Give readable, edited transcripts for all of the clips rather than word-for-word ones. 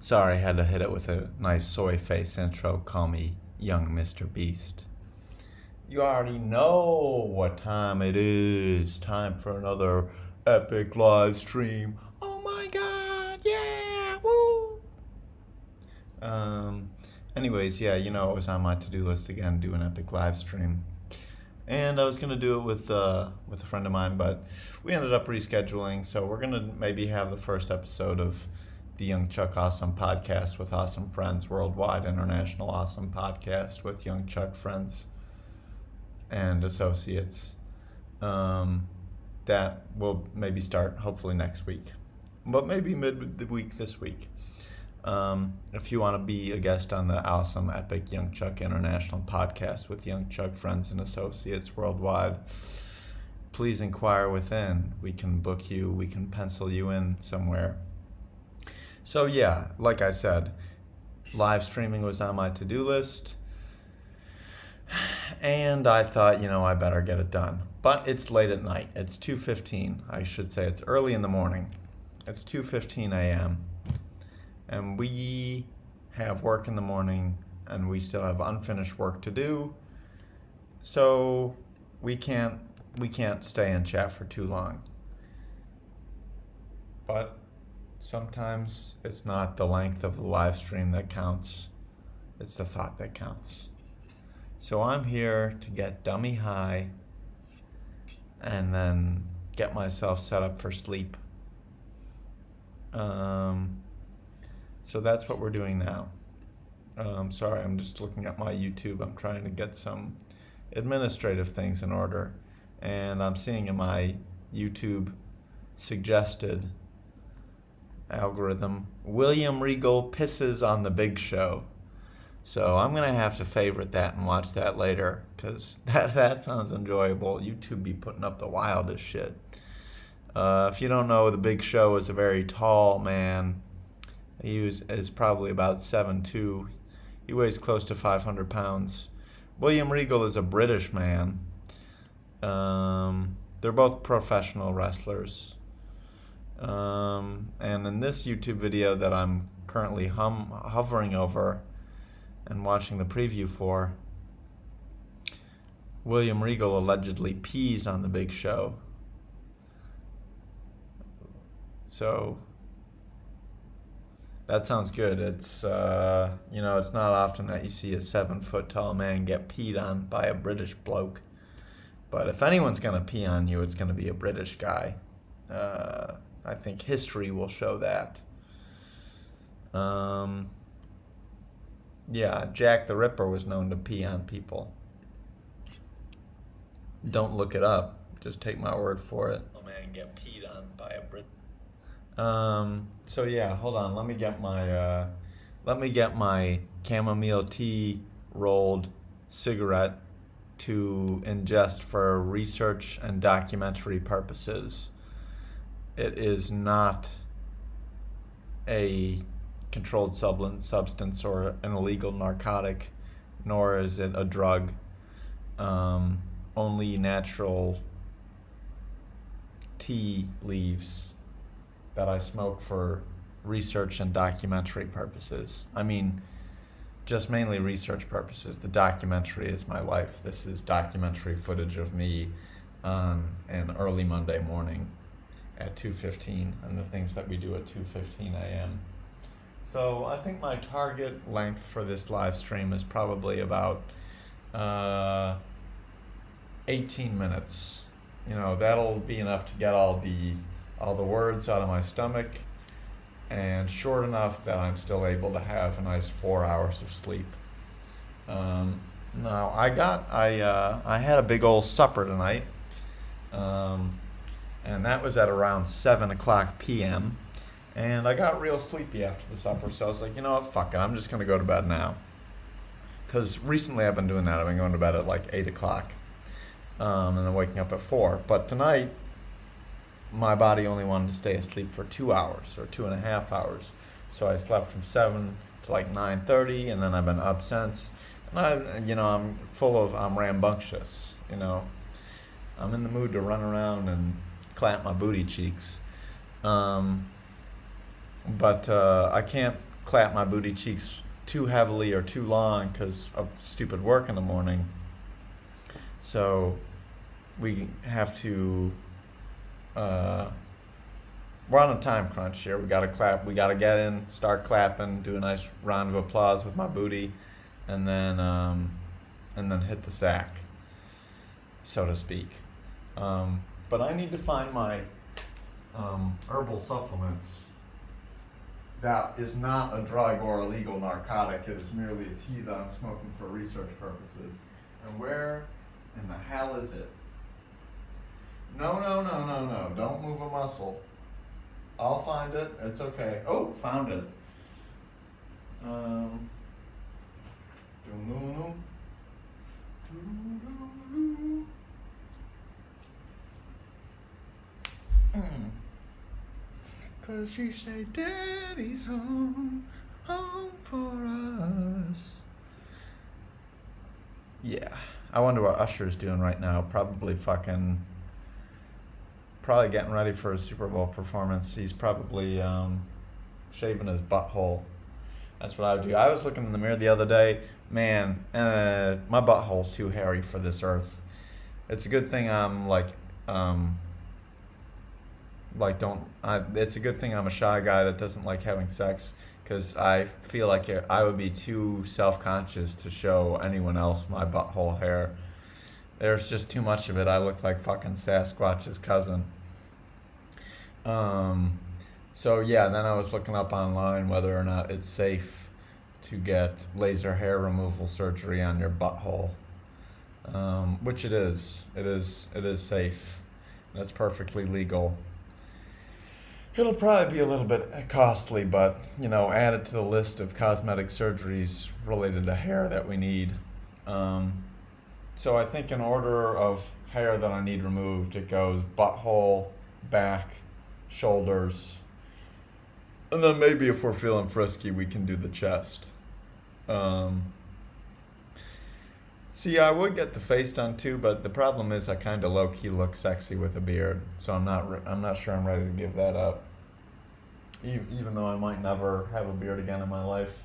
Sorry, I had to hit it with a nice soy face intro. Call me Young Mr. Beast. You already know what time it is. Time for another epic live stream. Oh my god, yeah, woo! Anyways, yeah, it was on my to-do list again, do an epic live stream. And I was gonna do it with a friend of mine, but we ended up rescheduling. So we're gonna maybe have the first episode of the Young Chuck Awesome podcast with awesome friends worldwide, international awesome podcast with Young Chuck friends and associates. That will maybe start hopefully next week, but maybe mid the week this week. If you want to be a guest on the awesome epic Young Chuck International podcast with Young Chuck friends and associates worldwide, please inquire within. We can book you, we can pencil you in somewhere. So yeah, like I said, live streaming was on my to-do list, and I thought, I better get it done. But it's late at night. It's 2:15. I should say it's early in the morning. It's 2:15 a.m. and we have work in the morning, and we still have unfinished work to do. So we can't stay and chat for too long. But sometimes it's not the length of the live stream that counts, it's the thought that counts. So I'm here to get dummy high and then get myself set up for sleep. So that's what we're doing now. Sorry, I'm just looking at my YouTube. I'm trying to get some administrative things in order. And I'm seeing in my YouTube suggested algorithm, William Regal pisses on the Big Show. So I'm going to have to favorite that and watch that later, because that sounds enjoyable. YouTube be putting up the wildest shit. If you don't know, the Big Show is a very tall man. He is probably about 7'2". He weighs close to 500 pounds. William Regal is a British man. They're both professional wrestlers. And in this YouTube video that I'm currently hovering over and watching the preview for, William Regal allegedly pees on the Big Show. So that sounds good. It's it's not often that you see a 7-foot tall man get peed on by a British bloke. But if anyone's gonna pee on you, it's gonna be a British guy. I think history will show that. Yeah, Jack the Ripper was known to pee on people. Don't look it up. Just take my word for it. A man get peed on by a Brit. So yeah, hold on. Let me get my chamomile tea rolled cigarette to ingest for research and documentary purposes. It is not a controlled substance or an illegal narcotic, nor is it a drug. Only natural tea leaves that I smoke for research and documentary purposes. I mean, just mainly research purposes. The documentary is my life. This is documentary footage of me on an early Monday morning at 2:15, and the things that we do at 2:15 a.m. So I think my target length for this live stream is probably about 18 minutes. That'll be enough to get all the words out of my stomach, and short enough that I'm still able to have a nice 4 hours of sleep. Now I had a big old supper tonight, and that was at around 7:00 p.m. And I got real sleepy after the supper, so I was like, you know what, fuck it, I'm just gonna go to bed now. Because recently I've been doing that. I've been going to bed at like 8:00, and then waking up at 4. But tonight, my body only wanted to stay asleep for 2 hours or 2.5 hours. So I slept from 7 to like 9:30, and then I've been up since. And I'm rambunctious. I'm in the mood to run around and clap my booty cheeks. But I can't clap my booty cheeks too heavily or too long because of stupid work in the morning. So we have to. We're on a time crunch here. We gotta clap. We gotta get in, start clapping, do a nice round of applause with my booty, and then hit the sack, so to speak. But I need to find my herbal supplements. That is not a drug or illegal narcotic. It is merely a tea that I'm smoking for research purposes. And where in the hell is it? No. Don't move a muscle. I'll find it. It's okay. Oh, found it. Cause she say daddy's home for us. Yeah. I wonder what Usher's doing right now. Probably getting ready for his Super Bowl performance. He's probably shaving his butthole. That's what I would do. I was looking in the mirror the other day. Man, my butthole's too hairy for this earth. It's a good thing I'm it's a good thing I'm a shy guy that doesn't like having sex, because I feel like I would be too self-conscious to show anyone else my butthole hair. There's just too much of it. I look like fucking Sasquatch's cousin. So yeah, then I was looking up online whether or not it's safe to get laser hair removal surgery on your butthole, which it is. It is safe. That's perfectly legal. It'll probably be a little bit costly, but add it to the list of cosmetic surgeries related to hair that we need. So I think in order of hair that I need removed, it goes butthole, back, shoulders, and then maybe if we're feeling frisky, we can do the chest. See, I would get the face done too, but the problem is I kind of low-key look sexy with a beard, so I'm not sure I'm ready to give that up. Even though I might never have a beard again in my life,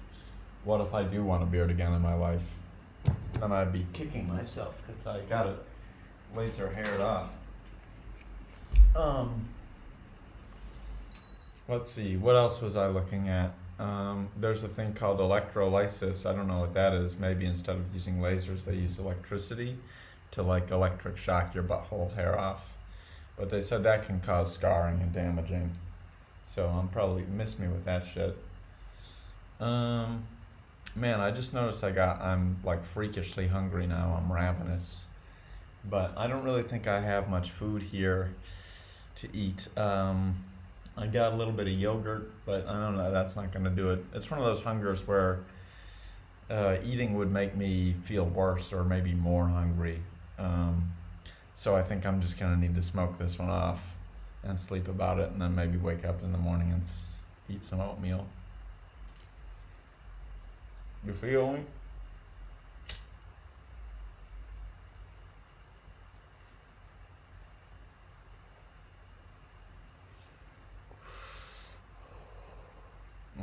what if I do want a beard again in my life? Then I'd be kicking myself because I got it laser haired off. Let's see, what else was I looking at? There's a thing called electrolysis. I don't know what that is. Maybe instead of using lasers, they use electricity to electric shock your butthole hair off. But they said that can cause scarring and damaging. So miss me with that shit. Man, I just noticed I'm freakishly hungry now. I'm ravenous. But I don't really think I have much food here to eat. I got a little bit of yogurt, but I don't know, that's not going to do it. It's one of those hungers where eating would make me feel worse or maybe more hungry. So I think I'm just going to need to smoke this one off and sleep about it, and then maybe wake up in the morning and eat some oatmeal. You feel me?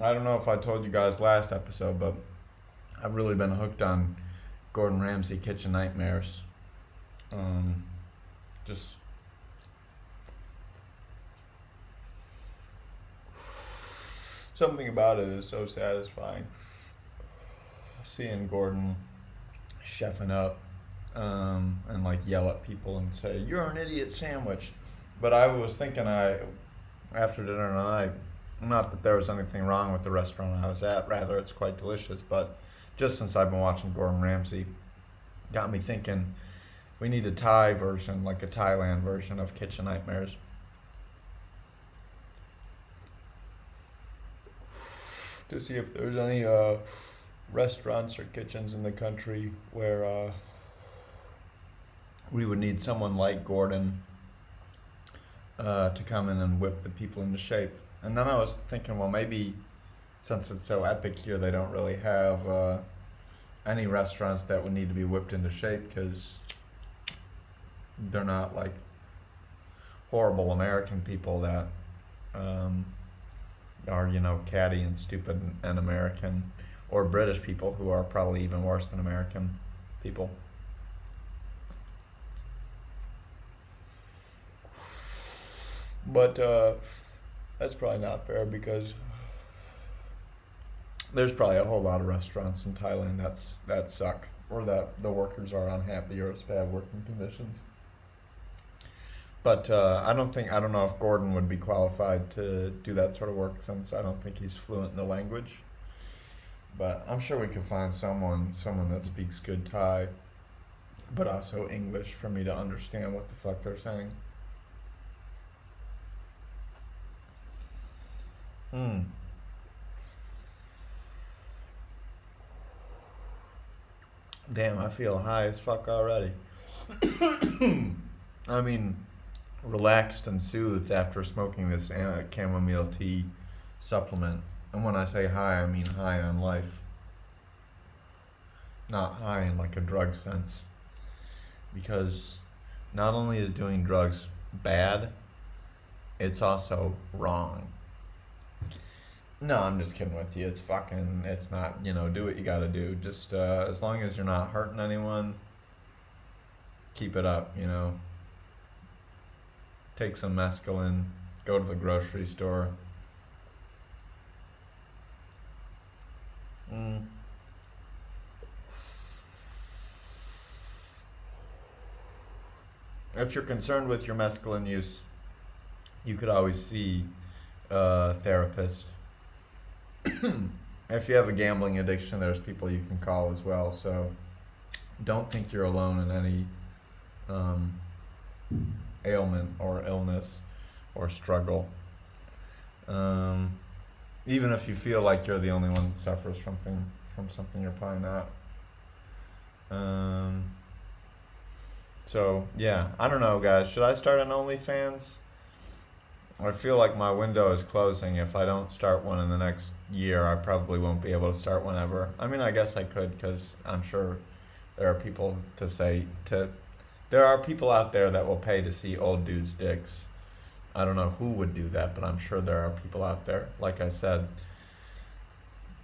I don't know if I told you guys last episode, but I've really been hooked on Gordon Ramsay Kitchen Nightmares. Just something about it is so satisfying. Seeing Gordon chefing up and yell at people and say, "You're an idiot sandwich." But I was thinking after dinner tonight, not that there was anything wrong with the restaurant I was at, rather it's quite delicious, but just since I've been watching Gordon Ramsay, got me thinking we need a Thai version, like a Thailand version of Kitchen Nightmares. To see if there's any restaurants or kitchens in the country where we would need someone like Gordon to come in and whip the people into shape. And then I was thinking, well, maybe since it's so epic here, they don't really have any restaurants that would need to be whipped into shape because they're not like horrible American people that are, catty and stupid and American, or British people who are probably even worse than American people. But that's probably not fair because there's probably a whole lot of restaurants in Thailand that suck, or that the workers are unhappy, or it's bad working conditions. But I don't know if Gordon would be qualified to do that sort of work since I don't think he's fluent in the language. But I'm sure we could find someone that speaks good Thai, but also English for me to understand what the fuck they're saying. Hmm. Damn, I feel high as fuck already. I mean, relaxed and soothed after smoking this chamomile tea supplement. And when I say high, I mean high on life, not high in like a drug sense. Because not only is doing drugs bad, it's also wrong. No, I'm just kidding with you. It's not, do what you gotta do. Just as long as you're not hurting anyone, keep it up. Take some mescaline, go to the grocery store. Mm. If you're concerned with your mescaline use, you could always see a therapist. If you have a gambling addiction, there's people you can call as well. So don't think you're alone in any um, ailment or illness or struggle. Um, Even if you feel like you're the only one that suffers from something, you're probably not. Um, so yeah, I don't know, guys. Should I start an OnlyFans? I feel like my window is closing. If I don't start one in the next year, I probably won't be able to start one ever. I mean, I guess I could because I'm sure there are people there are people out there that will pay to see old dudes' dicks. I don't know who would do that, but I'm sure there are people out there. Like I said,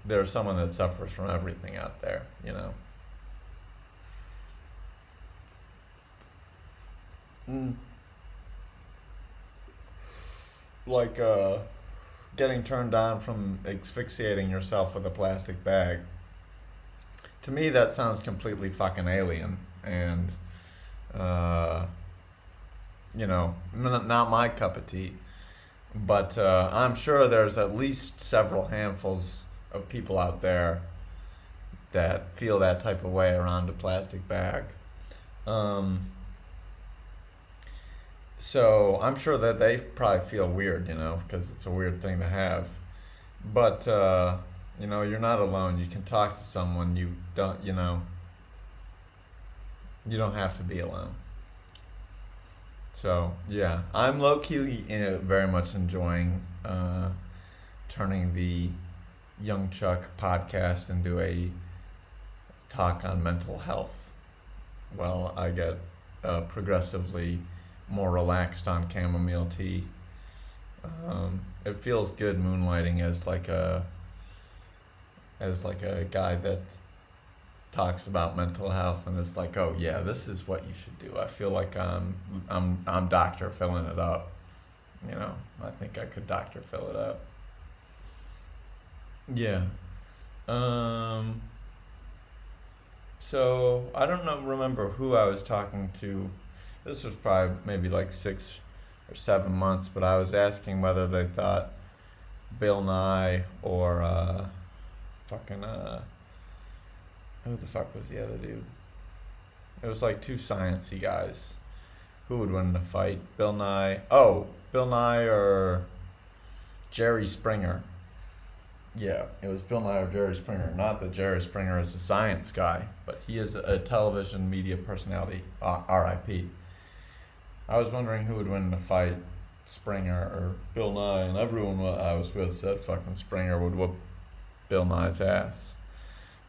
there's someone that suffers from everything out there. Mm. Like getting turned on from asphyxiating yourself with a plastic bag. To me, that sounds completely fucking alien, and uh, not my cup of tea. But I'm sure there's at least several handfuls of people out there that feel that type of way around a plastic bag. Um, so I'm sure that they probably feel weird, because it's a weird thing to have. But you're not alone. You can talk to someone. You don't have to be alone. So yeah, I'm low key very much enjoying turning the Young Chuck podcast into a talk on mental health. Well, I get progressively more relaxed on chamomile tea. It feels good moonlighting as like a guy that talks about mental health and it's like, oh yeah, this is what you should do. I feel like I'm Dr. filling it up. I think I could Dr. fill it up. Yeah. Um, so I don't remember who I was talking to. This was probably maybe like 6 or 7 months, but I was asking whether they thought Bill Nye or fucking who the fuck was the other dude? It was like two sciencey guys. Who would win in a fight? Bill Nye. Oh, Bill Nye or Jerry Springer. Yeah, it was Bill Nye or Jerry Springer. Not that Jerry Springer is a science guy, but he is a television media personality. R.I.P. I was wondering who would win in a fight, Springer or Bill Nye, and everyone I was with said fucking Springer would whoop Bill Nye's ass.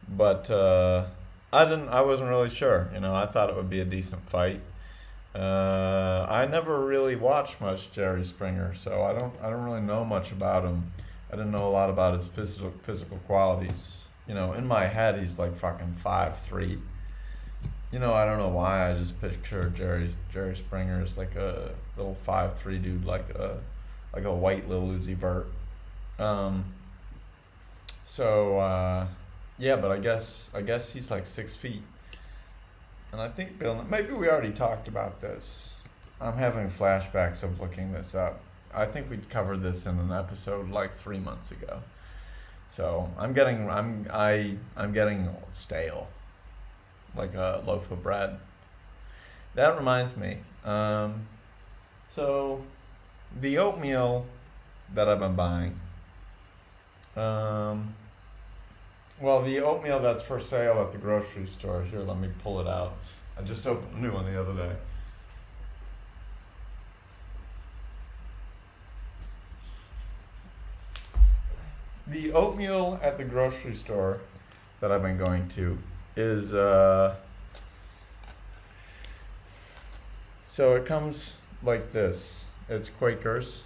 But I wasn't really sure. I thought it would be a decent fight. I never really watched much Jerry Springer, so I don't really know much about him I didn't know a lot about his physical qualities. You know, in my head, he's like fucking 5'3". You know, I don't know why. I just picture Jerry Springer as like a little 5'3" dude, like a white Lil Uzi Vert. Um, yeah, but I guess he's like 6 feet. And I think Bill, maybe we already talked about this. I'm having flashbacks of looking this up. I think we covered this in an episode like 3 months ago. So I'm getting stale, like a loaf of bread. That reminds me. So the oatmeal that I've been buying. Well, the oatmeal that's for sale at the grocery store. Here, let me pull it out. I just opened a new one the other day. The oatmeal at the grocery store that I've been going to is, so it comes like this. It's Quakers,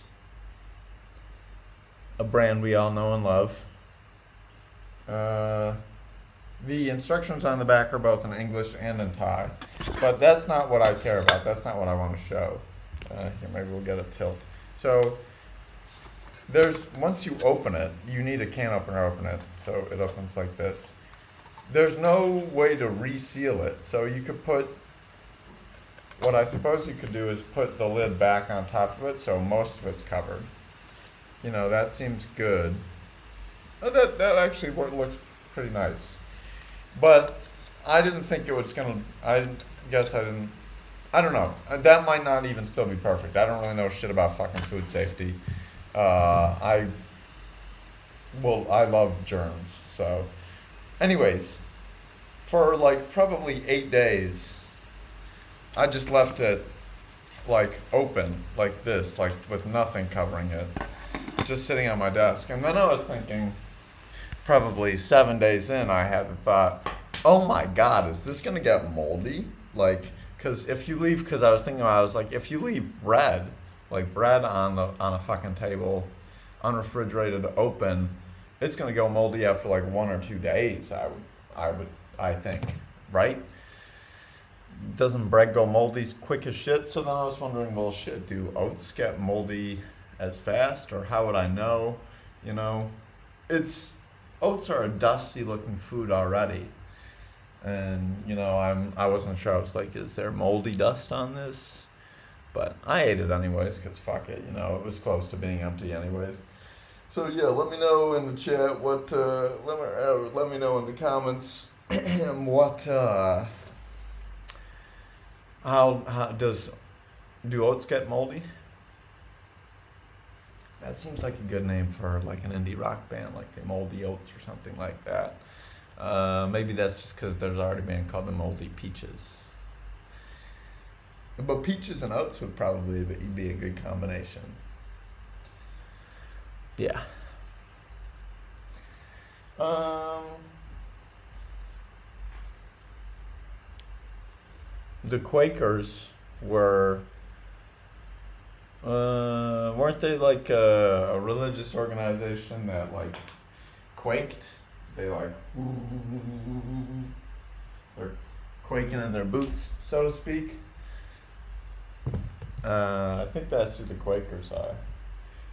a brand we all know and love. The instructions on the back are both in English and in Thai, but that's not what I care about. That's not what I want to show. Here, maybe we'll get a tilt. So once you open it, you need a can opener to open it. So it opens like this. There's no way to reseal it. So you could what I suppose you could do is put the lid back on top of it so most of it's covered. You know, that seems good. That actually looks pretty nice. But I didn't think it was I don't know. That might not even still be perfect. I don't really know shit about fucking food safety. I love germs. So anyways, for like probably 8 days, I just left it like open like this, like with nothing covering it, just sitting on my desk. And then I was thinking, probably 7 days in, I had the thought, oh my God, is this gonna get moldy? Like, because I was thinking, I was like, if you leave bread on a fucking table, unrefrigerated, open, it's gonna go moldy after like 1 or 2 days. I think, right? Doesn't bread go moldy quick as shit? So then I was wondering, well, shit, do oats get moldy as fast, or how would I know? You know, oats are a dusty looking food already, and you know, I wasn't sure. I was like, is there moldy dust on this? But I ate it anyways, because fuck it, you know, it was close to being empty anyways. So yeah, let me know in the chat let me know in the comments what how do oats get moldy? That seems like a good name for like an indie rock band, like the Moldy Oats or something like that. Maybe that's just because there's already a band called the Moldy Peaches. But peaches and oats would probably be a good combination. Yeah. The Quakers weren't they like a religious organization that like quaked? They like they're quaking in their boots, so to speak. I think that's who the Quakers are,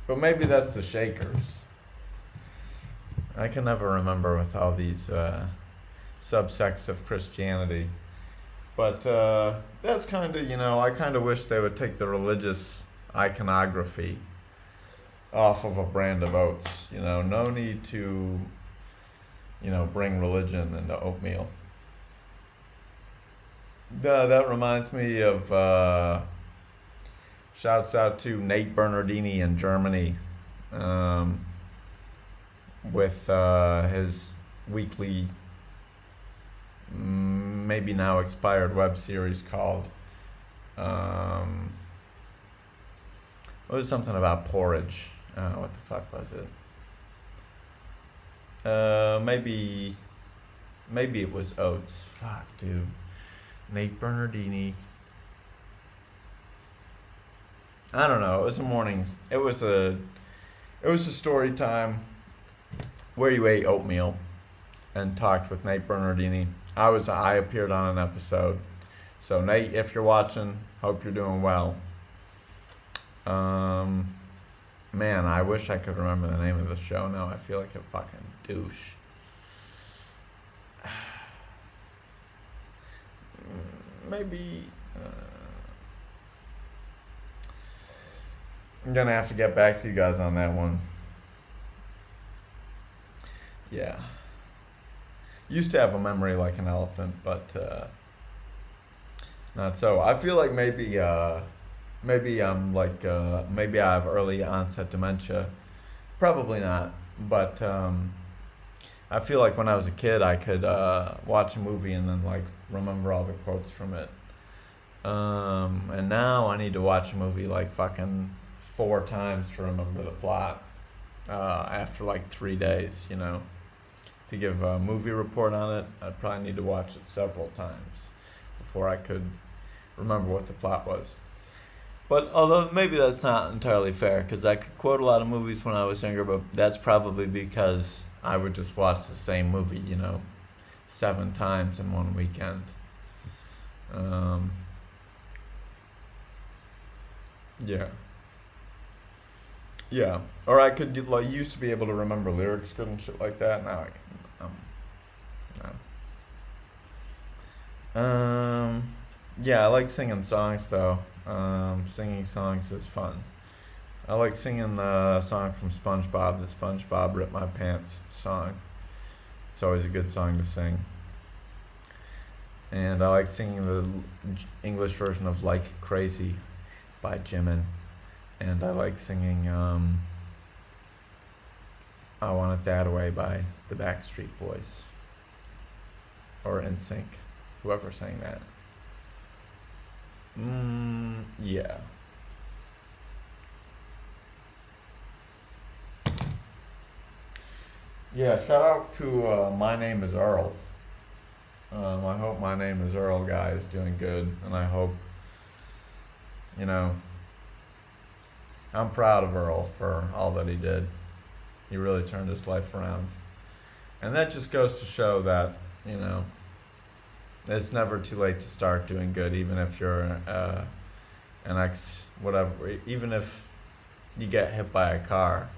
but maybe that's the Shakers. I can never remember with all these subsects of Christianity. But that's kind of, you know, I kind of wish they would take the religious iconography off of a brand of oats. You know, no need to, you know, bring religion into oatmeal. That reminds me of, shouts out to Nate Bernardini in Germany with his weekly, maybe now expired web series called it was something about porridge. What the fuck was it? Maybe it was oats. Fuck, dude. Nate Bernardini. I don't know. It was It was a story time where you ate oatmeal and talked with Nate Bernardini. I appeared on an episode. So Nate, if you're watching, hope you're doing well. Man, I wish I could remember the name of the show now. I feel like a fucking douche. Maybe I'm gonna have to get back to you guys on that one. Yeah. Used to have a memory like an elephant, but not so. I feel like maybe I'm like maybe I have early onset dementia. Probably not, but I feel like when I was a kid, I could watch a movie and then like remember all the quotes from it. And now I need to watch a movie like fucking 4 times to remember the plot after like 3 days, you know. To give a movie report on it, I'd probably need to watch it several times before I could remember what the plot was. But although maybe that's not entirely fair, because I could quote a lot of movies when I was younger, but that's probably because I would just watch the same movie, you know, 7 times in one weekend. Yeah. Yeah. Or I could like used to be able to remember lyrics good and shit like that. Now I can. No. Yeah, I like singing songs though. Singing songs is fun. I like singing the song from SpongeBob, the SpongeBob Rip My Pants song. It's always a good song to sing. And I like singing the English version of Like Crazy by Jimin. And I like singing I Want It That Way by the Backstreet Boys. Or NSYNC, whoever sang that. Yeah. Yeah, shout out to My Name is Earl. I hope My Name is Earl guy is doing good, and I hope, you know, I'm proud of Earl for all that he did. He really turned his life around. And that just goes to show that, you know, it's never too late to start doing good, even if you're an ex, whatever, even if you get hit by a car,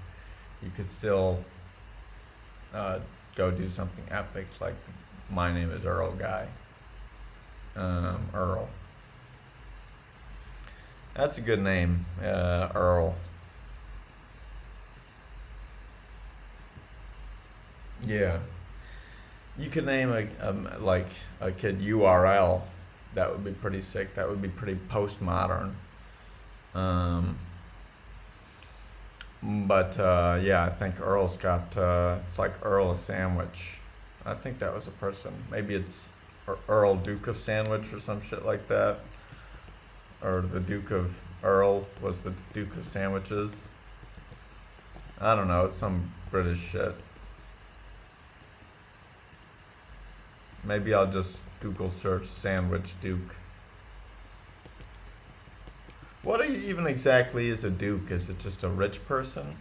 you could still go do something epic like My Name is Earl guy. Earl. That's a good name, Earl. Yeah. You could name like a kid URL. That would be pretty sick. That would be pretty postmodern. Um, but yeah, I think Earl's got it's like Earl of Sandwich. I think that was a person. Maybe it's Earl Duke of Sandwich or some shit like that. Or the Duke of Earl was the Duke of Sandwiches. I don't know. It's some British shit. Maybe I'll just Google search Sandwich Duke. What even exactly is a duke? Is it just a rich person?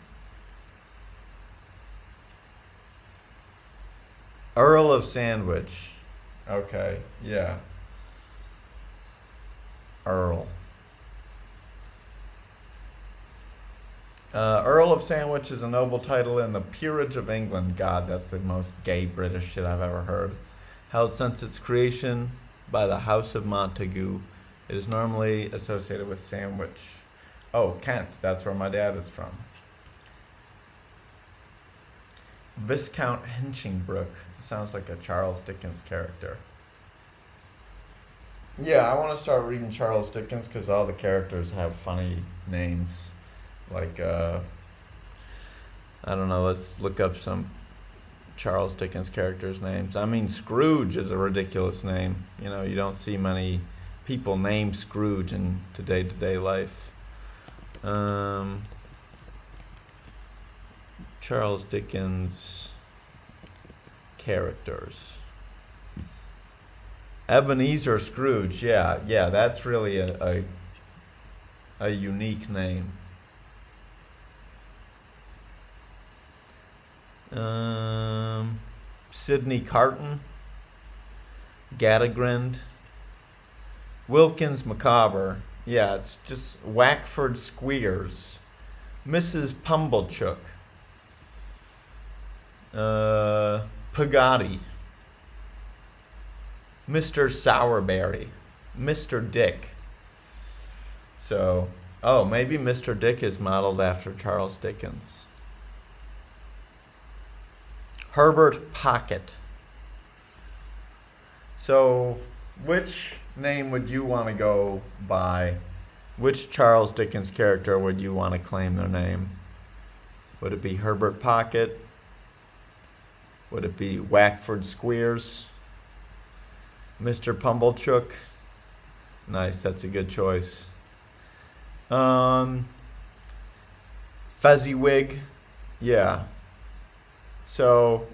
Earl of Sandwich. Okay, yeah. Earl. Earl of Sandwich is a noble title in the peerage of England. God, that's the most gay British shit I've ever heard. Held since its creation by the House of Montagu. It is normally associated with Sandwich. Oh, Kent, that's where my dad is from. Viscount Hinchingbrook. Sounds like a Charles Dickens character. Yeah, I want to start reading Charles Dickens because all the characters have funny names. Like, I don't know, let's look up some Charles Dickens characters' names. I mean, Scrooge is a ridiculous name. You know, you don't see many people named Scrooge in day-to-day life. Charles Dickens characters. Ebenezer Scrooge, yeah, that's really a unique name. Sidney Carton, Gadagrind, Wilkins Macabre. Yeah, it's just Wackford Squeers, Mrs. Pumblechook, Pagati, Mr. Sourberry, Mr. Dick. So, oh, maybe Mr. Dick is modeled after Charles Dickens. Herbert Pocket. So, which name would you want to go by? Which Charles Dickens character would you want to claim their name? Would it be Herbert Pocket? Would it be Wackford Squeers? Mr. Pumblechook? Nice, that's a good choice. Fezziwig? Yeah. So,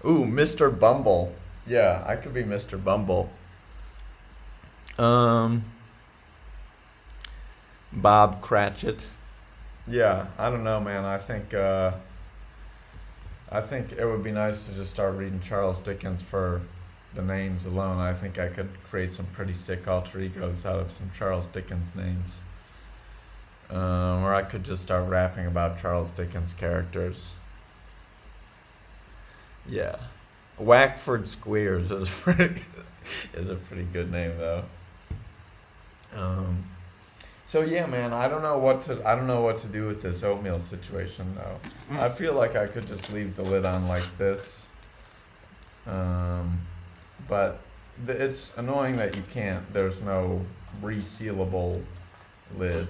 ooh, Mr. Bumble. Yeah, I could be Mr. Bumble. Bob Cratchit. Yeah, I don't know, man. I think it would be nice to just start reading Charles Dickens for the names alone. I think I could create some pretty sick alter egos out of some Charles Dickens names. Or I could just start rapping about Charles Dickens characters. Yeah. Wackford Squeers is is a pretty good name though. Um, so yeah, man, I don't know what to do with this oatmeal situation though. I feel like I could just leave the lid on like this. But it's annoying that you can't. There's no resealable lid.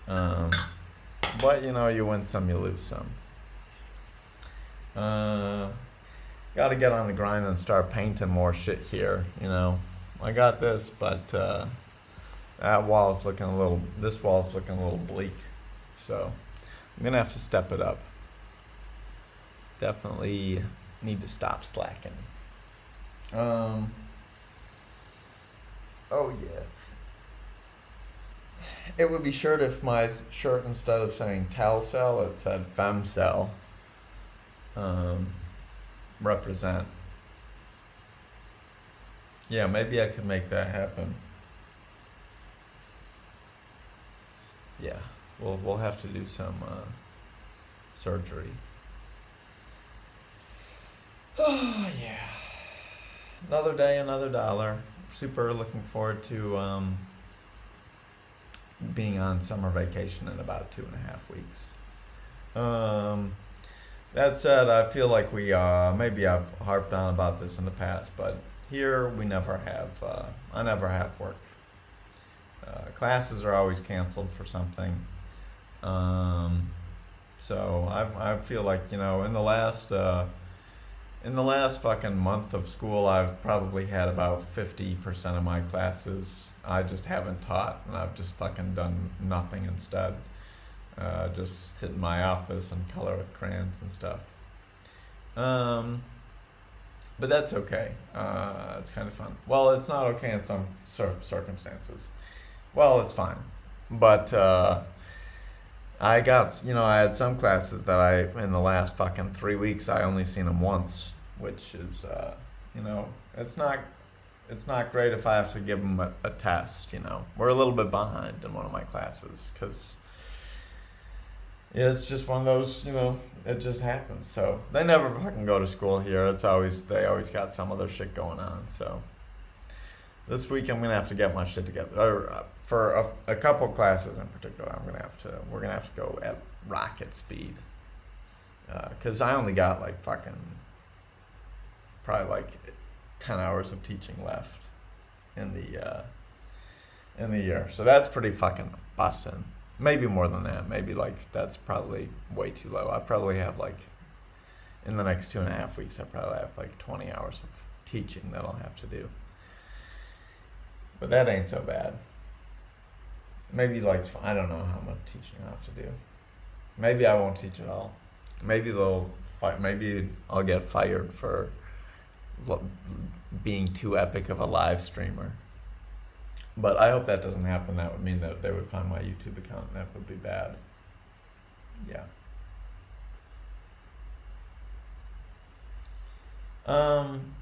But you win some, you lose some. Got to get on the grind and start painting more shit here. I got this, but this wall's looking a little bleak. So I'm gonna have to step it up. Definitely need to stop slacking. Oh yeah. It would be shirt if my shirt, instead of saying Telcel, it said Femcel. Represent. Yeah, maybe I could make that happen. Yeah, we'll have to do some surgery. Oh yeah. Another day, another dollar. Super looking forward to being on summer vacation in about 2.5 weeks. That said, I feel like we maybe I've harped on about this in the past, but here we never have. I never have work. Classes are always canceled for something. So I feel like in the last fucking month of school, I've probably had about 50% of my classes I just haven't taught, and I've just fucking done nothing instead. Just sit in my office and color with crayons and stuff. But that's okay. It's kind of fun. Well, it's not okay in some circumstances. Well, it's fine. But I had some classes that in the last fucking 3 weeks, I only seen them once, which is, it's not great if I have to give them a test. We're a little bit behind in one of my classes because it's just one of those, it just happens. So they never fucking go to school here. They always got some other shit going on. So this week I'm gonna have to get my shit together. Or, for a couple classes in particular, we're gonna have to go at rocket speed. Cause I only got probably 10 hours of teaching left in the year. So that's pretty fucking bussin'. Maybe more than that. Maybe that's probably way too low. I probably have in the next 2.5 weeks, I probably have 20 hours of teaching that I'll have to do. But that ain't so bad. Maybe I don't know how much teaching I'll have to do. Maybe I won't teach at all. Maybe maybe I'll get fired for being too epic of a live streamer. But I hope that doesn't happen. That would mean that they would find my YouTube account, and that would be bad. Yeah. Um,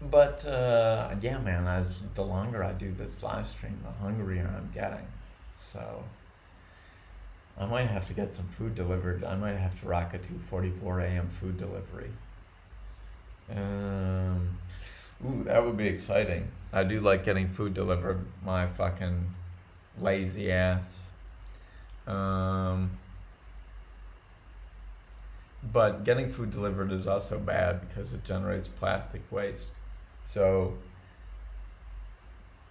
but yeah, man, as the longer I do this live stream, the hungrier I'm getting. So I might have to get some food delivered. I might have to rock a 2:44 a.m. food delivery. Um, Ooh, that would be exciting. I do like getting food delivered. My fucking lazy ass. Um, but getting food delivered is also bad because it generates plastic waste. So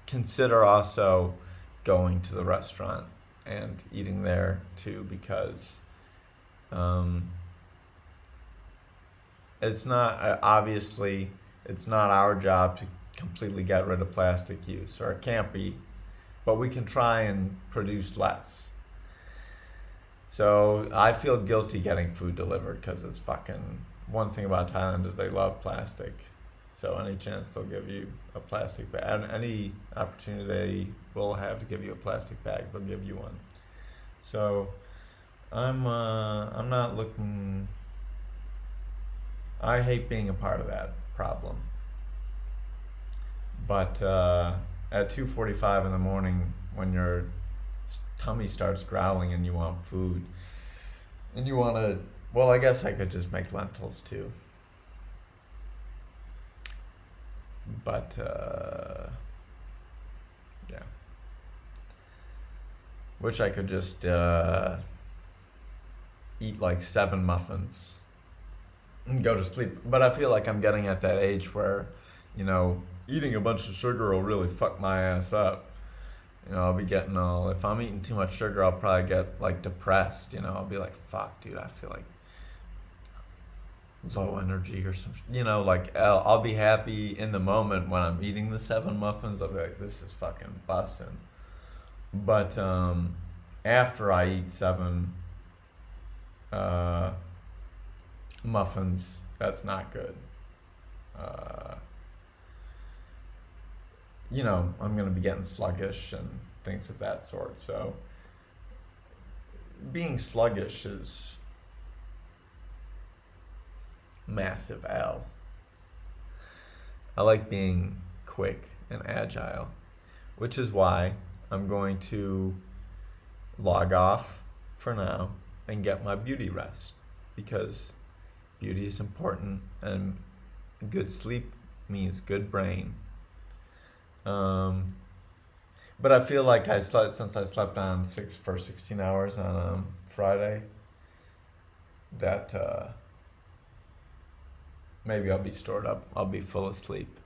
consider also going to the restaurant and eating there too, because um, it's not obviously it's not our job to completely get rid of plastic use, or it can't be, but we can try and produce less. So I feel guilty getting food delivered because it's fucking. One thing about Thailand is they love plastic. So any chance they'll give you a plastic bag, and any opportunity they will have to give you a plastic bag, they'll give you one. So I'm not looking. I hate being a part of that problem. But at 2:45 in the morning, when your tummy starts growling and you want food, and you want to, well, I guess I could just make lentils too. But yeah, wish I could just eat like 7 muffins and go to sleep. But I feel like I'm getting at that age where, you know, eating a bunch of sugar will really fuck my ass up. You know, I'll be getting all, if I'm eating too much sugar, I'll probably get like depressed. You know, I'll be like, fuck, dude, I feel like low energy or some, you know, like I'll be happy in the moment when I'm eating the 7 muffins. I'll be like, this is fucking busting. But after I eat 7 muffins, that's not good. Uh, you know, I'm going to be getting sluggish and things of that sort. So being sluggish is massive L. I like being quick and agile, which is why I'm going to log off for now and get my beauty rest, because beauty is important and good sleep means good brain. Um, but I feel like I slept since I slept on six for 16 hours on Friday, that maybe I'll be stored up. I'll be full of sleep.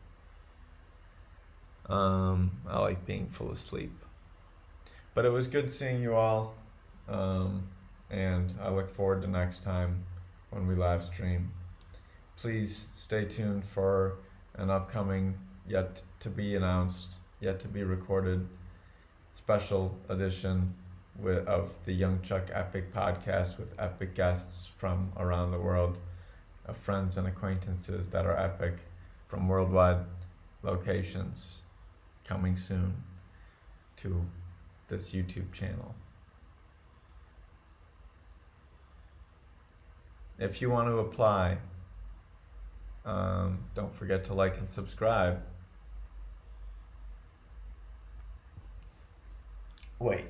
I like being full of sleep. But it was good seeing you all. Um, and I look forward to next time when we live stream. Please stay tuned for an upcoming, yet to be announced, yet to be recorded special edition of the Young Chuck Epic podcast with epic guests from around the world, of friends and acquaintances that are epic from worldwide locations, coming soon to this YouTube channel. If you want to apply, don't forget to like and subscribe. Wait.